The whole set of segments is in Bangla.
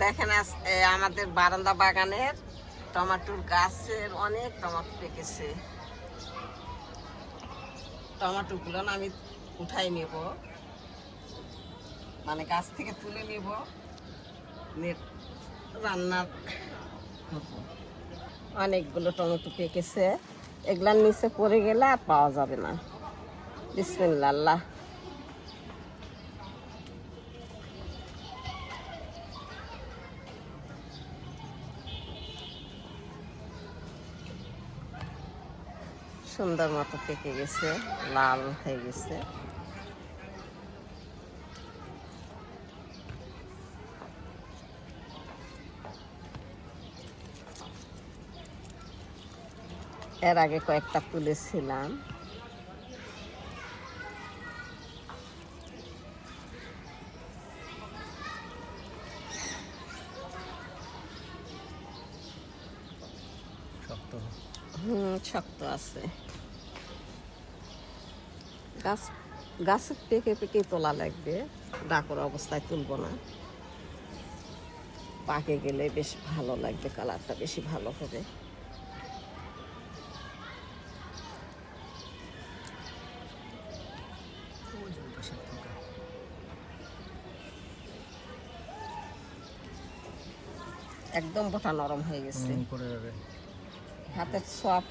দেখেন আমাদের বারান্দা বাগানের টমেটোর গাছের অনেক টমেটো পেকেছে। টমেটোগুলো আমি উঠাই নেব, মানে গাছ থেকে তুলে নেব, রান্নার করবো। অনেকগুলো টমেটো পেকেছে, এগুলার নিচে পড়ে গেলে আর পাওয়া যাবে না। বিসমিল্লাহ আল্লাহ। সুন্দর মতো পেকে গেছে, লাল হয়ে গেছে। এর আগে কয়েকটা তুলেছিলাম। শক্ত আছে। গাছের পেকে পেকে তোলা লাগবে, ডাকর অবস্থায় তুলবো না। পাকে গেলে বেশ ভালো লাগবে, কালারটা বেশি ভালো হবে। একদম বোটা নরম হয়ে গেছে, হাতের সব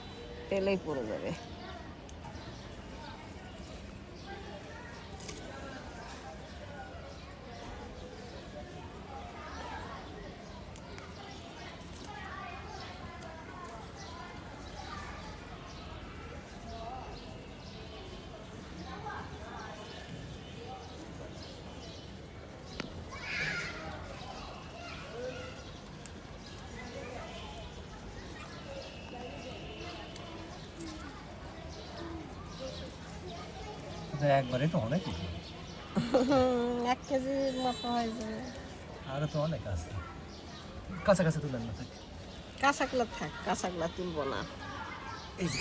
তেলেই পড়ে যাবে। একবারে তো অনেক 1 কেজির মতো হয়ে যাবে। আরো তো অনেক আছে, কাছাকাছি তুলেন না। কাঁচাগুলো থাক, কাঁচাগুলো তুলবো না। এই যে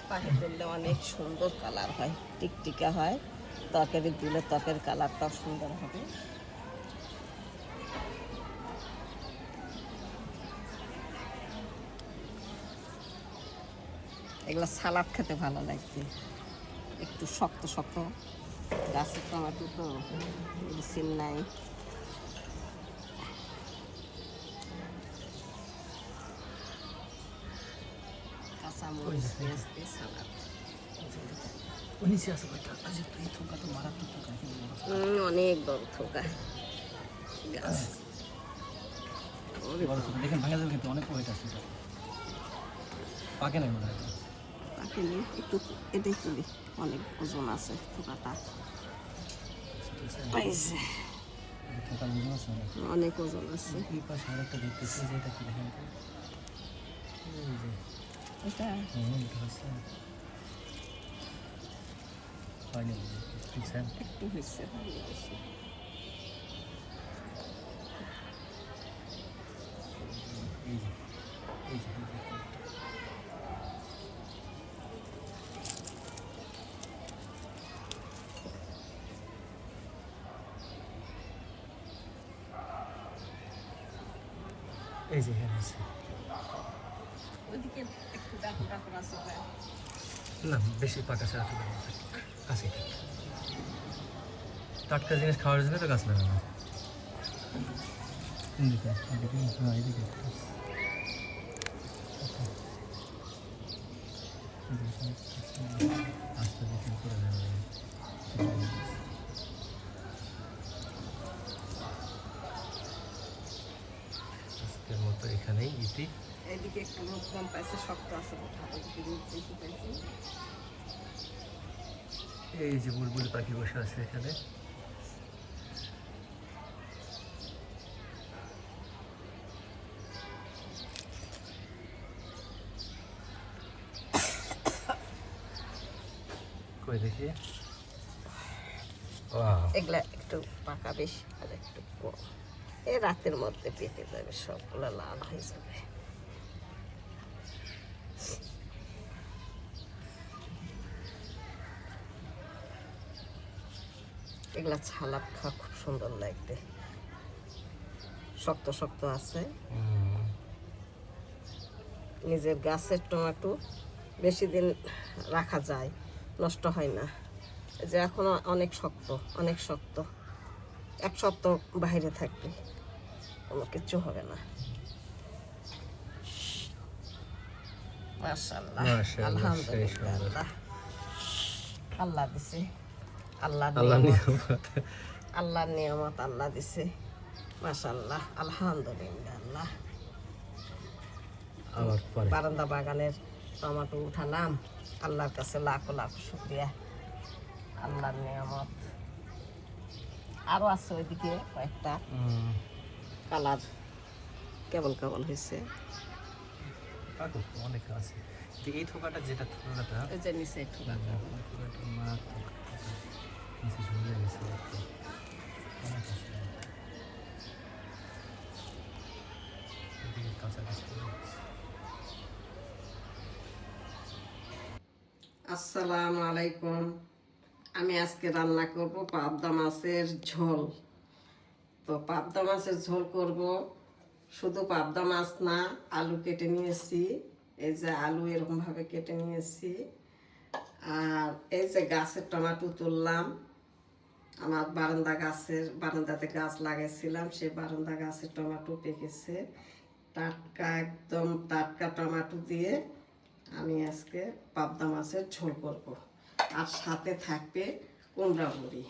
পাখি তুললে অনেক সুন্দর কালার হয়, টিকটিকা হয়। তরকারি দিলে ত্বকের কালারটাও সুন্দর হবে। এগুলো সালাদ খেতে ভালো লাগবে, একটু শক্ত শক্ত। গাছের টমেটো তো মেডিসিন নাই। কাঁচামরিচ পেঁয়াজ দিয়ে সালাদ। অনেক বড় থোকা গাছ। দেখেন ভাঙা যাবে, কিন্তু অনেক ওয়েট আছে। পাকে নাই মনে হয়। পাকেনি, একটু এটাই তুলি, অনেক ওজন আছে থোকাটা। অনেক ওজন আছে। এই পাশে আরেকটা দেখতেছি, যেটা কি দেখেন তো, এটা একটু হয়েছে। এই যে এখানে আছে। ওইদিকে একটু ডাকর ডাকর আছে না, বেশি পাকা ছাড়া তো কাছে টাটকা জিনিস খাওয়ার জন্য তো গাছ লাগানো। এদিকে এদিকে, হ্যাঁ এদিকে আস্তে দেখে করে দেওয়া যায়। আজকের মতো এখানেই ইতি। এদিকে একটু রোদ কম পাইছে, শক্ত আছে, এদিকে রোদ বেশি পাইছে। এই যে বুলবুলি পাখি বসে আছে এখানে। কই দেখি, এগুলা একটু পাকা বেশি আর একটু কম। এই রাতের মধ্যে পেকে যাবে, সবগুলো লাল হয়ে যাবে। এগুলা ছালাদ খাওয়া খুব সুন্দর লাগবে, শক্ত শক্ত আছে। নিজের গাছের টমেটো বেশি দিন রাখা যায়, নষ্ট হয় না। এই যে এখনো অনেক শক্ত, অনেক শক্ত, এক সপ্তাহ বাইরে থাকবে, কোনো কিছু হবে না। মাশাআল্লাহ, আলহামদুলিল্লাহ, আল্লাহ দিছে, আল্লাহর নিয়ামত আল্লাহ দিছে। মাশাআল্লাহ, আলহামদুলিল্লাহ। বারান্দা বাগানের টমেটো উঠালাম, আল্লাহর কাছে লাখো লাখো শুকরিয়া, আল্লাহর নিয়ামত। আরো আছে ওইদিকে কয়েকটা, কালার কেবল কেবল হয়েছে। অনেক আছে। এই থোকাটা যেটা থোকাটা এই যে নিচে থোকাটা নিচে ঝুলে গেছে। আসসালামু আলাইকুম। আমি আজকে রান্না করব পাবদা মাছের ঝোল। তো পাবদা মাছের ঝোল করব, শুধু পাবদা মাছ না, আলু কেটে নিয়েছি, এই যে আলু এরকমভাবে কেটে নিয়েছি, আর এই যে গাছের টমেটো তুললাম। আমার বারান্দাতে গাছ লাগাইছিলাম, সেই বারান্দা গাছের টমেটো পেকেছে। টাটকা, একদম টাটকা টমেটো দিয়ে আমি আজকে পাবদা মাছের ঝোল করব। আর সাথে থাকবে কুমড়া বড়ি।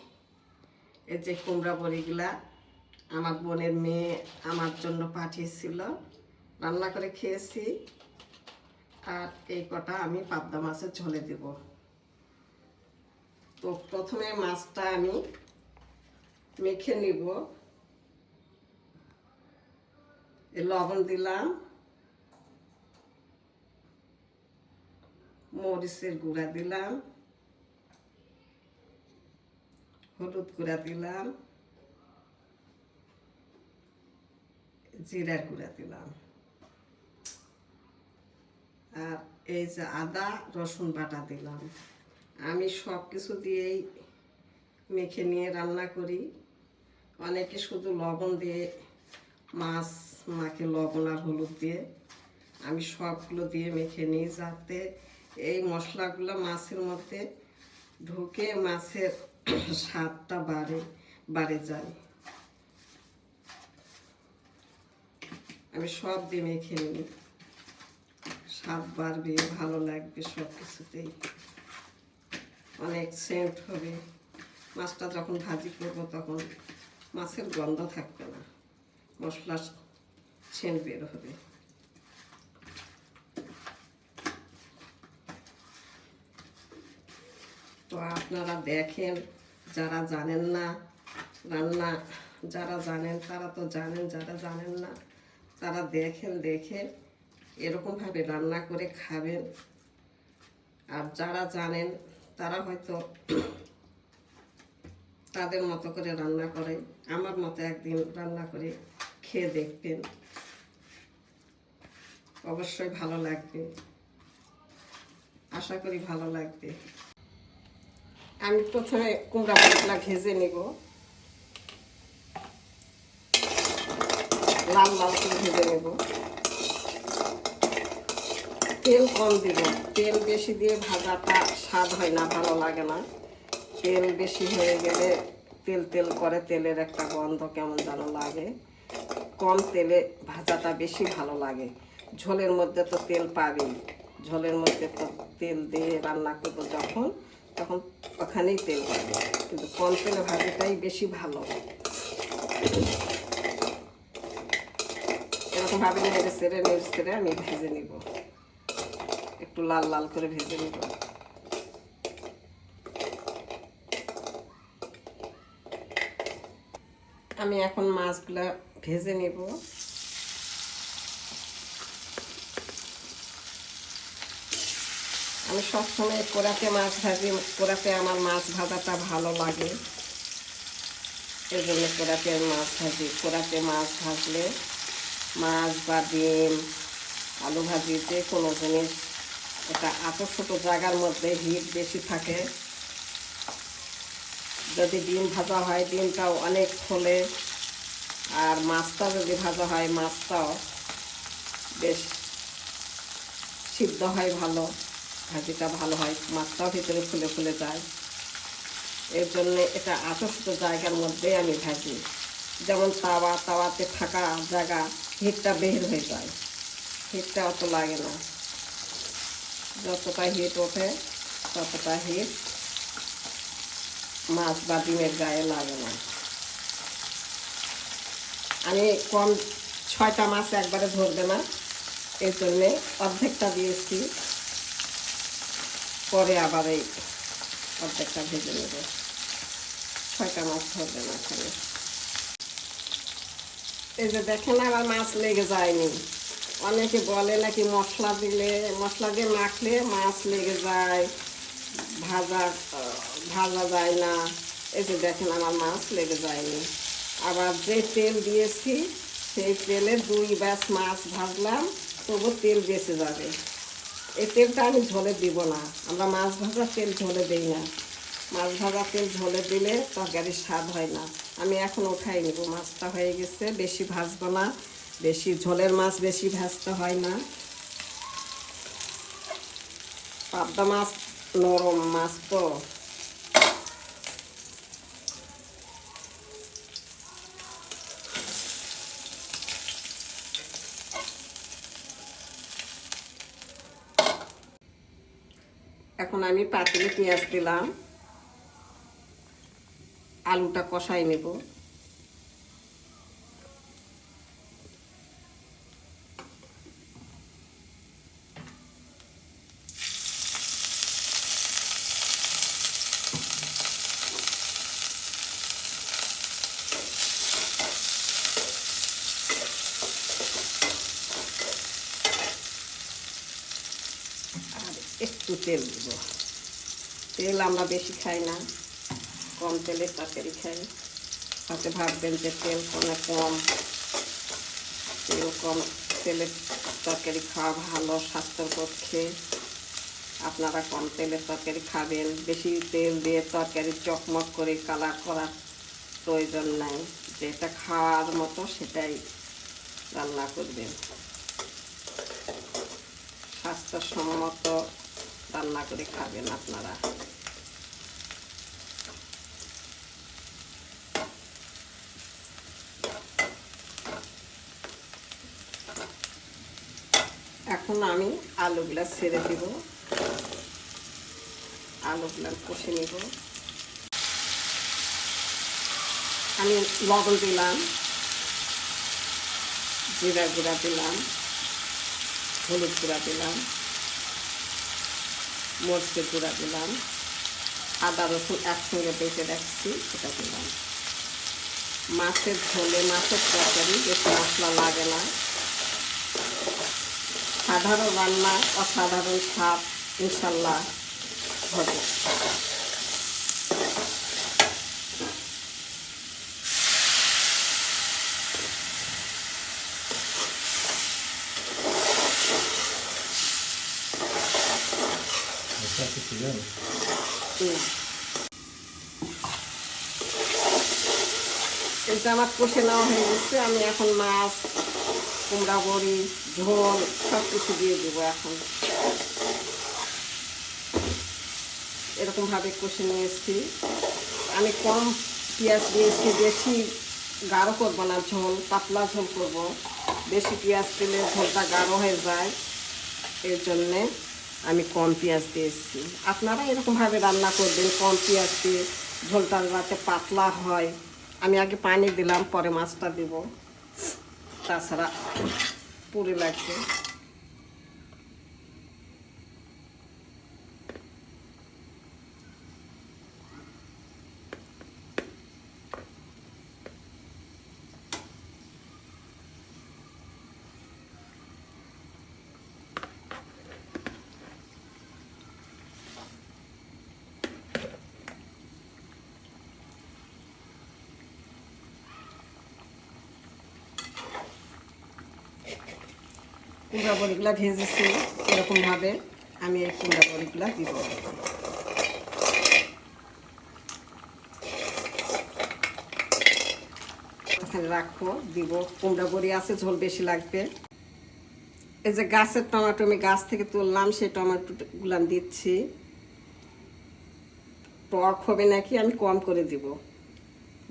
এই যে কুমড়া বড়িগুলা আমার বোনের মেয়ে আমার জন্য পাঠিয়েছিল, রান্না করে খেয়েছি। আর এই কটা আমি পাবদা মাছের ঝোলে দেব। তো প্রথমে মাছটা আমি মেখে নিব। লবণ দিলাম, মরিচের গুঁড়া দিলাম, হলুদ গুঁড়া দিলাম, জিরার গুঁড়া দিলাম, আর এই যে আদা রসুন বাটা দিলাম। আমি সব কিছু দিয়েই মেখে নিয়ে রান্না করি। অনেকে শুধু লবণ দিয়ে মাছ মাখে, লবণ আর হলুদ দিয়ে। আমি সবগুলো দিয়ে মেখে নিই, যাতে এই মশলাগুলো মাছের মধ্যে ঢুকে মাছের স্বাদটা বাড়ে যায়। আমি সব দিয়ে মেখে নিই, স্বাদ বাড়বে, ভালো লাগবে, সব কিছুতেই অনেক সেন্ট হবে। মাছটা যখন ভাজি করবো তখন মাছের গন্ধ থাকবে না, মশলার সেন্ট বের হবে। তো আপনারা দেখেন, যারা জানেন না রান্না, যারা জানেন তারা তো জানেন, যারা জানেন না তারা দেখেন, দেখে এরকমভাবে রান্না করে খাবেন। আর যারা জানেন তারা হয়তো তাদের মতো করে রান্না করে, আমার মতো একদিন রান্না করে খেয়ে দেখবেন, অবশ্যই ভালো লাগবে, আশা করি ভালো লাগবে। আমি প্রথমে কুমড়া বড়িগুলা ভেজে নেব, লাল লাল করে ভেজে নেব। তেল কম দিব, তেল বেশি দিয়ে ভাজাটা স্বাদ হয় না, ভালো লাগে না। তেল বেশি হয়ে গেলে তেল তেল করে, তেলের একটা গন্ধ কেমন যেন লাগে। কম তেলে ভাজাটা বেশি ভালো লাগে। ঝোলের মধ্যে তো তেল পাবেই, ঝোলের মধ্যে তো তেল দিয়ে রান্না করবো যখন, তখন ওখানেই তেল পাবে, কিন্তু কম তেলে ভাজাটাই বেশি ভালো। এরকমভাবে নেড়ে চেড়ে আমি ভেজে নিব, একটু লাল লাল করে ভেজে নিব। আমি এখন মাছগুলা ভেজে নিব। আমি সবসময় কড়াতে মাছ ভাজি, কড়াতে আমার মাছ ভাজাটা ভালো লাগে, এই জন্য কড়াতে আমি মাছ ভাজি। কড়াতে মাছ ভাজলে, মাছ বা ডিম, আলু ভাজি, যে কোনো জিনিস, এটা এত ছোটো জায়গার মধ্যে হিট বেশি থাকে, যদি ডিম ভাজা হয় ডিমটাও অনেক ফোলে, আর মাছটা যদি ভাজা হয় মাছটাও বেশ সিদ্ধ হয় ভালো, ভাজিটা ভালো হয়, মাছটাও ভিতরে ফুলে ফুলে যায়। এর জন্যে এটা আদর্শ জায়গার মধ্যে আমি ভাজি, যেমন তাওয়াতে থাকা জায়গা হিটটা বের হয়ে যায়, হিটটা অত লাগে না, যতটা হিট ওঠে ততটা হিট মাছ বা ডিমের গায়ে লাগে না। আমি কম 6টা মাছ একবারে ধরবে না, এই জন্যে অর্ধেকটা দিয়েছি, পরে আবার এই অর্ধেকটা ভেজে নেব। 6টা মাছ ধরবে না এখানে। এই যে দেখেন আমার মাছ লেগে যায়নি। অনেকে বলে নাকি মশলা দিয়ে মাখলে মাছ লেগে যায়, ভাজা যায় না। এই যে দেখেন আমার মাছ লেগে যায়নি। আবার যে তেল দিয়েছি সেই তেলে 2 ব্যাচ মাছ ভাজলাম, তবু তেল বেঁচে যাবে। এই তেলটা আমি ঝোলে দিব না, আমরা মাছ ভাজার তেল ঝোলে দিই না। মাছ ভাজা তেল ঝোলে দিলে তরকারির স্বাদ হয় না। আমি এখন উঠাই নেব, মাছটা হয়ে গেছে, বেশি ভাজবো না, বেশি ঝোলের মাছ বেশি ভাজতে হয় না। পাবদা মাছ নরম মাছ তো, এখন আমি পাতিলে পেঁয়াজ দিলাম, আলুটা কষাই নেব। আর একটু তেল দেব, তেল আমরা বেশি খাই না, কম তেলের তরকারি খাই। তাতে ভাববেন যে তেল কম, তেলের তরকারি খাওয়া ভালো স্বাস্থ্যের পক্ষে। আপনারা কম তেলের তরকারি খাবেন, বেশি তেল দিয়ে তরকারি চকমক করে কালার করার প্রয়োজন নাই। যেটা খাওয়ার মতো সেটাই রান্না করবেন, স্বাস্থ্যসম্মত রান্না করে খাবেন আপনারা। এখন আমি আলুগুলা ছেড়ে দিব, আলুগুলা কষে নিব। আমি লবণ দিলাম, জিরা গুঁড়া দিলাম, হলুদ গুঁড়া দিলাম, মরিচের গুঁড়া দিলাম, আদা রসুন একসঙ্গে বেটে রাখছি সেটা দিলাম। মাছের ঝোলে, মাছের তরকারি বেশি মশলা লাগে না, সাধারণ রান্না অসাধারণ স্বাদ ইনশাল্লাহ হবে। এটা আমার কষে নেওয়া হয়ে গেছে, আমি এখন মাছ, কুমড়া বড়ি, ঝোল সব কিছু দিয়ে দেবো। এখন এরকমভাবে কষে নিয়েছি। আমি কম পেঁয়াজ দিয়েছি, বেশি গাঢ় করবো না ঝোল, পাতলা ঝোল করব। বেশি পেঁয়াজ দিলে ঝোলটা গাঢ় হয়ে যায়, এর জন্যে আমি কম পেঁয়াজ দিয়েছি। আপনারা এরকমভাবে রান্না করবেন, কম পেঁয়াজ দিয়ে, ঝোলটা যাতে পাতলা হয়। আমি আগে পানি দিলাম, পরে মাছটা দিব, তাছাড়া পুড়ে লাগবে। কুমড়া বড়িগুলা ভেজেছি এরকমভাবে, আমি এই কুমড়া বড়িগুলা দিব। একটুখানি রাখবো, দিব। কুমড়া বড়ি আছে, ঝোল বেশি লাগবে। এই যে গাছের টমেটো আমি গাছ থেকে তুললাম, সেই টমেটোগুলো আমি দিচ্ছি। টক হবে নাকি আমি কম করে দিব,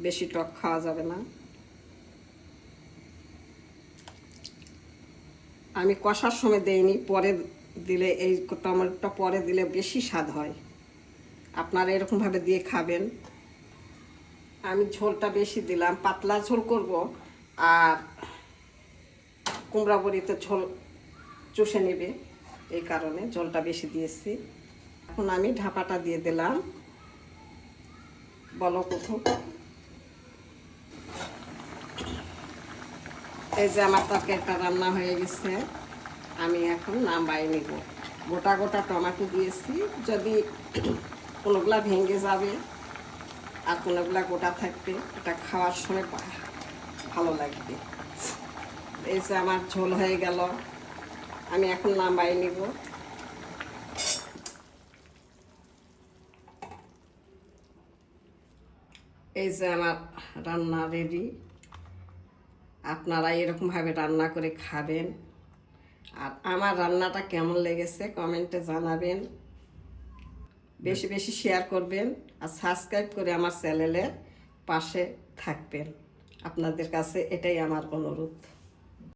বেশি টক খাওয়া যাবে না। আমি কষার সময় দেইনি, পরে দিলে, এই টমেটোটা পরে দিলে বেশি স্বাদ হয়। আপনারা এরকমভাবে দিয়ে খাবেন। আমি ঝোলটা বেশি দিলাম, পাতলা ঝোল করব, আর কুমড়া বড়িতে ঝোল চষে নেবে, এই কারণে ঝোলটা বেশি দিয়েছি। এখন আমি ঢাপাটা দিয়ে দিলাম, বলো কোথাও। এই যে আমার তরকারিটা রান্না হয়ে গেছে, আমি এখন নামাই নিব। গোটা গোটা টমেটো দিয়েছি, যদি কোনোগুলা ভেঙে যাবে আর কোনোগুলা গোটা থাকবে, এটা খাওয়ার সময় ভালো লাগবে। এই যে আমার ঝোল হয়ে গেল, আমি এখন নামাই নিব। এই যে আমার রান্না রেডি। আপনারা এরকমভাবে রান্না করে খাবেন, আর আমার রান্নাটা কেমন লেগেছে কমেন্টে জানাবেন। বেশি বেশি শেয়ার করবেন, আর সাবস্ক্রাইব করে আমার চ্যানেলের পাশে থাকবেন। আপনাদের কাছে এটাই আমার অনুরোধ।